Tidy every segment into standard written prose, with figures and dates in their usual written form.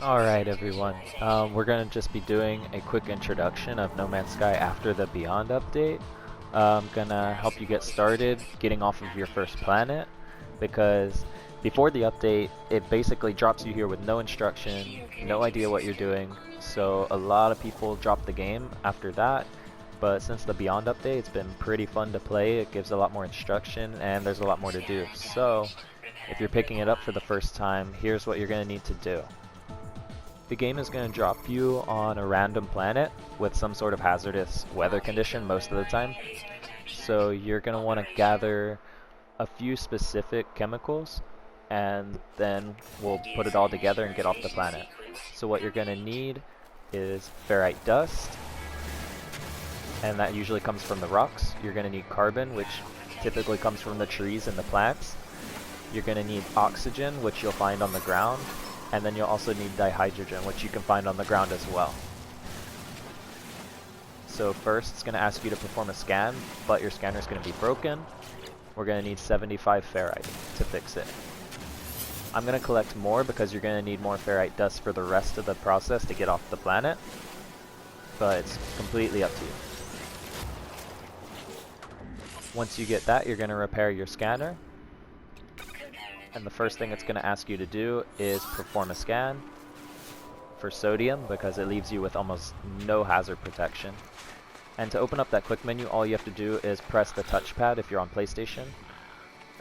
Alright everyone, we're going to just be doing a quick introduction of No Man's Sky after the Beyond update. I'm going to help you get started getting off of your first planet, because before the update it basically drops you here with no instruction, no idea what you're doing, so a lot of people drop the game after that. But since the Beyond update, it's been pretty fun to play. It gives a lot more instruction and there's a lot more to do. So if you're picking it up for the first time, here's what you're going to need to do. The game is going to drop you on a random planet with some sort of hazardous weather condition most of the time. So you're going to want to gather a few specific chemicals and then we'll put it all together and get off the planet. So what you're going to need is ferrite dust, and that usually comes from the rocks. You're going to need carbon, which typically comes from the trees and the plants. You're going to need oxygen, which you'll find on the ground, and then you'll also need dihydrogen, which you can find on the ground as well. So first it's going to ask you to perform a scan, but your scanner is going to be broken. We're going to need 75 ferrite to fix it. I'm going to collect more because you're going to need more ferrite dust for the rest of the process to get off the planet, but it's completely up to you. Once you get that, you're going to repair your scanner, and the first thing it's going to ask you to do is perform a scan for sodium because it leaves you with almost no hazard protection. And to open up that quick menu, all you have to do is press the touchpad if you're on PlayStation,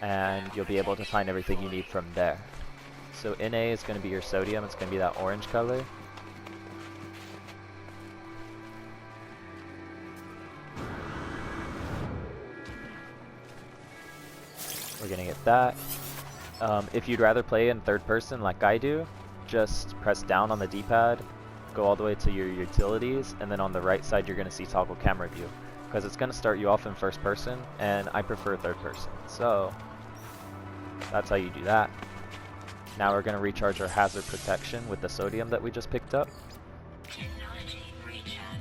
and you'll be able to find everything you need from there. So Na is going to be your sodium, it's going to be that orange color. We're going to get that. If you'd rather play in third person like I do, just press down on the D-pad, go all the way to your utilities, and then on the right side you're going to see toggle camera view, because it's going to start you off in first person, and I prefer third person. So that's how you do that. Now we're going to recharge our hazard protection with the sodium that we just picked up.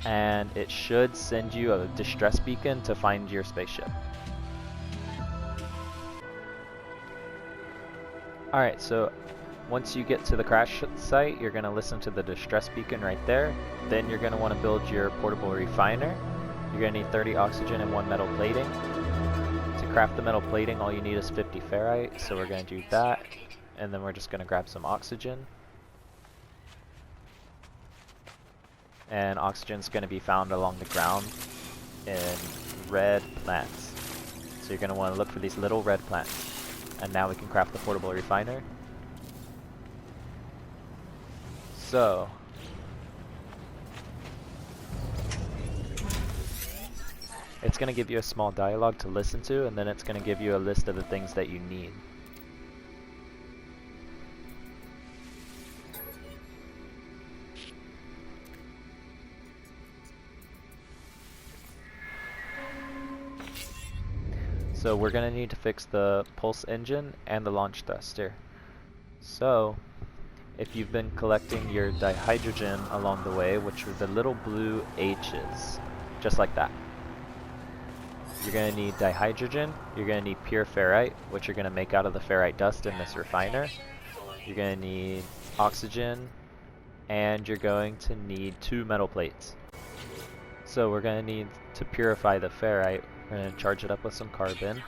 And it should send you a distress beacon to find your spaceship. Alright, so once you get to the crash site, you're going to listen to the distress beacon right there. Then you're going to want to build your portable refiner. You're going to need 30 oxygen and 1 metal plating. To craft the metal plating, all you need is 50 ferrite, so we're going to do that. And then we're just going to grab some oxygen. And oxygen is going to be found along the ground in red plants. So you're going to want to look for these little red plants. And now we can craft the portable refiner. So it's going to give you a small dialogue to listen to, and then it's going to give you a list of the things that you need. So we're going to need to fix the pulse engine and the launch thruster. So if you've been collecting your dihydrogen along the way, which are the little blue H's, just like that. You're going to need dihydrogen, you're going to need pure ferrite, which you're going to make out of the ferrite dust in this refiner. You're going to need oxygen, and you're going to need 2 metal plates. So we're going to need to purify the ferrite. We're going to charge it up with some carbon.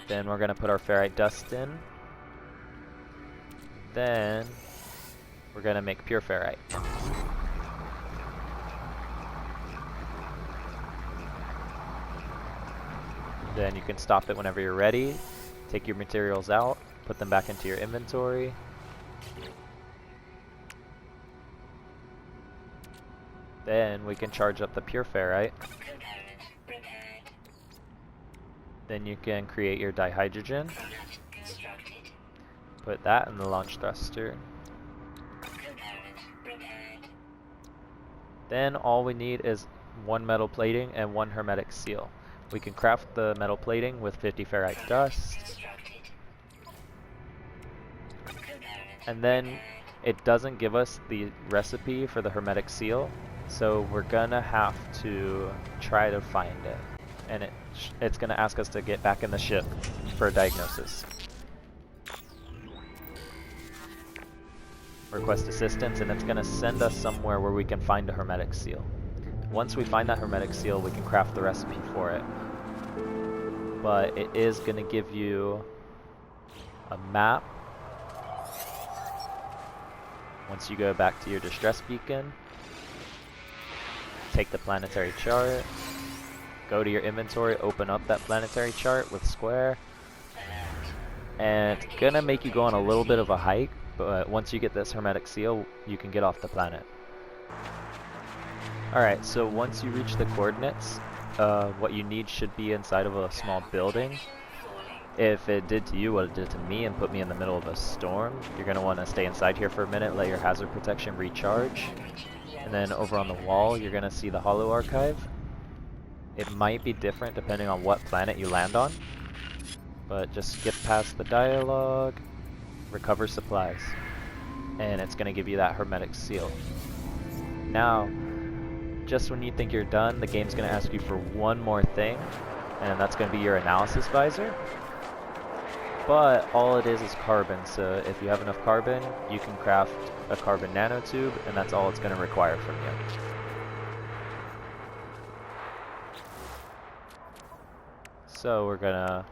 Then we're going to put our ferrite dust in. Then we're going to make pure ferrite. Then you can stop it whenever you're ready. Take your materials out, put them back into your inventory. Then we can charge up the pure ferrite. Then you can create your dihydrogen. Put that in the launch thruster. Then all we need is 1 metal plating and 1 hermetic seal. We can craft the metal plating with 50 ferrite dust. And then it doesn't give us the recipe for the hermetic seal, so we're gonna have to try to find it. And it's gonna ask us to get back in the ship for a diagnosis. request assistance, and it's going to send us somewhere where we can find a hermetic seal. Once we find that hermetic seal, we can craft the recipe for it. But it is going to give you a map. Once you go back to your distress beacon, take the planetary chart, go to your inventory, open up that planetary chart with square, and it's going to make you go on a little bit of a hike, but once you get this hermetic seal, you can get off the planet. Alright, so once you reach the coordinates, what you need should be inside of a small building. If it did to you what it did to me and put me in the middle of a storm, you're going to want to stay inside here for a minute, let your hazard protection recharge. And then over on the wall, you're going to see the Holo Archive. It might be different depending on what planet you land on. But just skip past the dialogue, recover supplies. And it's going to give you that hermetic seal. Now, just when you think you're done, the game's going to ask you for one more thing. And that's going to be your analysis visor. But all it is carbon, so if you have enough carbon, you can craft a carbon nanotube, and that's all it's going to require from you. So we're going to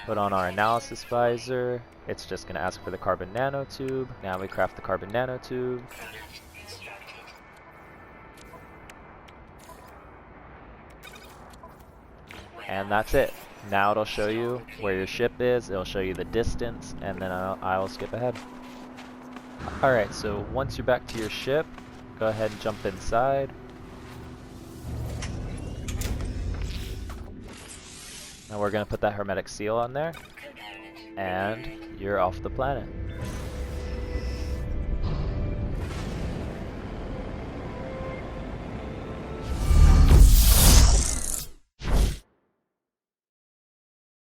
put on our analysis visor. It's just going to ask for the carbon nanotube. Now we craft the carbon nanotube. And that's it. Now it'll show you where your ship is, it'll show you the distance, and then I'll skip ahead. Alright, so once you're back to your ship, go ahead and jump inside. Now we're going to put that hermetic seal on there, and you're off the planet.